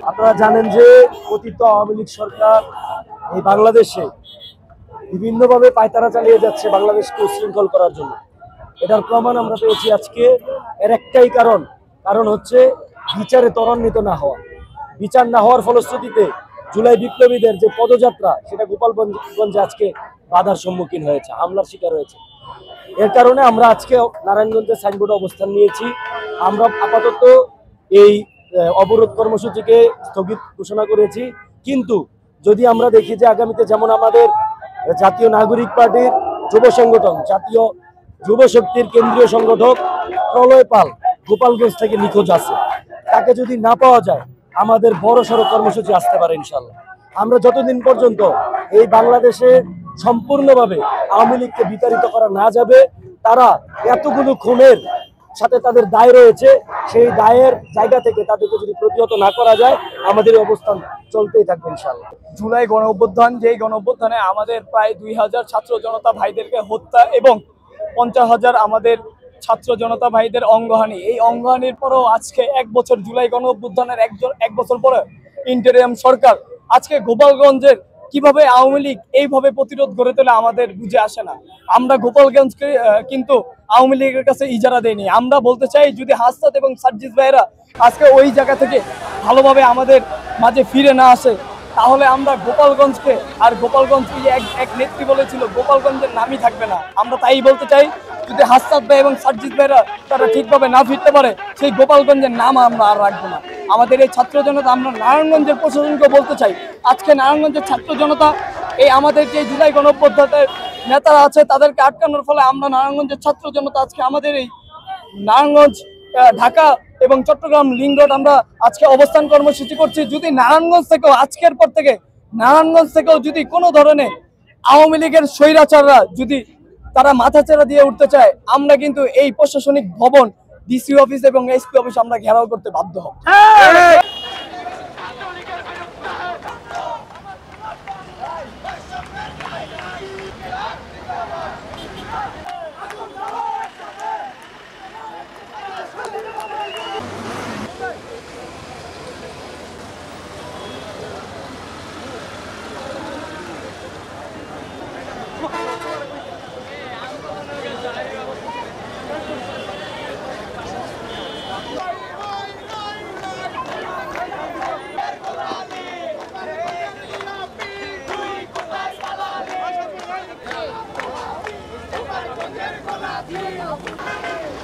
আপনারা জানেন যে অতীত আওয়ামী লীগ সরকার এই বাংলাদেশে বিভিন্নভাবে পায়তারা চালিয়ে যাচ্ছে বাংলাদেশকে উশৃঙ্খল করার জন্য। এটার প্রমাণ আমরা পেয়েছি আজকে। এর একটাই কারণ হচ্ছে বিচারে ত্বরান্বিত না হওয়া। বিচার না হওয়ার ফলশ্রুতিতে জুলাই বিপ্লবীদের যে পদযাত্রা সেটা গোপালগঞ্জে আজকে বাধার সম্মুখীন হয়েছে, হামলার শিকার হয়েছে। এর কারণে আমরা আজকে নারায়ণগঞ্জের সাইনবোর্ডে অবস্থান নিয়েছি। আমরা আপাতত এই অবরোধ কর্মসূচিকে স্থগিত ঘোষণা করেছি, কিন্তু যদি আমরা দেখি যে আগামীতে যেমন আমাদের জাতীয় নাগরিক পার্টির যুব সংগঠন, জাতীয় যুব শক্তির কেন্দ্রীয় সংগঠক প্রলয় পাল গোপালগঞ্জ থেকে নিখোঁজ আছে, তাকে যদি না পাওয়া যায় আমাদের বড় সড়ো কর্মসূচি আসতে পারে ইনশাল্লাহ। আমরা যতদিন পর্যন্ত এই বাংলাদেশে সম্পূর্ণভাবে আওয়ামী লীগকে বিতাড়িত করা না যাবে, তারা এতগুলো খুনের সাথে তাদের দায় রয়েছে, সেই দায়ের জায়গা থেকে তাদেরকে যদি প্রতিহত না করা যায় আমাদের অবস্থান চলতেই থাকবে ইনশাল্লাহ। জুলাই গণ অভ্যুত্থান, যেই গণ অভ্যুত্থানে আমাদের প্রায় 2000 ছাত্র জনতা ভাইদেরকে হত্যা এবং 50,000 আমাদের ছাত্র জনতা ভাইদের অঙ্গহানি, এই অঙ্গহানির পরেও আজকে 1 বছর, জুলাই গণ অভ্যুত্থানের 1 বছর পরে ইন্টারিয়াম সরকার আজকে গোপালগঞ্জের কিভাবে আওয়ামী লীগ এইভাবে প্রতিরোধ গড়ে তোলে আমাদের বুঝে আসে না। আমরা গোপালগঞ্জকে কিন্তু আওয়ামী লীগের কাছে ইজারা দেয়নি। আমরা বলতে চাই, যদি হাসনাত এবং সার্জিস ভাইরা আজকে ওই জায়গা থেকে ভালোভাবে আমাদের মাঝে ফিরে না আসে, তাহলে আমরা গোপালগঞ্জকে, আর গোপালগঞ্জকে এক নেত্রী বলেছিল গোপালগঞ্জের নামই থাকবে না। আমরা তাই বলতে চাই, যদি হাসনাত ভাই এবং সার্জিস ভাইরা তারা ঠিকভাবে না ফিরতে পারে, সেই গোপালগঞ্জের নাম আমরা আর রাখবো না। আমাদের এই ছাত্র জনতা, আমরা নারায়ণগঞ্জের প্রশাসনকে বলতে চাই, আজকে নারায়ণগঞ্জের ছাত্র জনতা এই আমাদের যে জুলাই গণ অভ্যুত্থানের নেতারা আছে তাদেরকে আটকানোর ফলে আমরা নারায়ণগঞ্জের ছাত্র জনতা আজকে আমাদের এই নারায়ণগঞ্জ, ঢাকা এবং চট্টগ্রাম লিংক রোড আমরা আজকে অবস্থান কর্মসূচি করছি। যদি নারায়ণগঞ্জ থেকেও, আজকের পর থেকে নারায়ণগঞ্জ থেকেও যদি কোনো ধরনের আওয়ামী লীগের স্বৈরাচাররা যদি তারা মাথাচাড়া দিয়ে উঠতে চায়, আমরা কিন্তু এই প্রশাসনিক ভবন, ডিসি অফিস এবং এসপি অফিস আমরা ঘেরাও করতে বাধ্য হব। Yeah.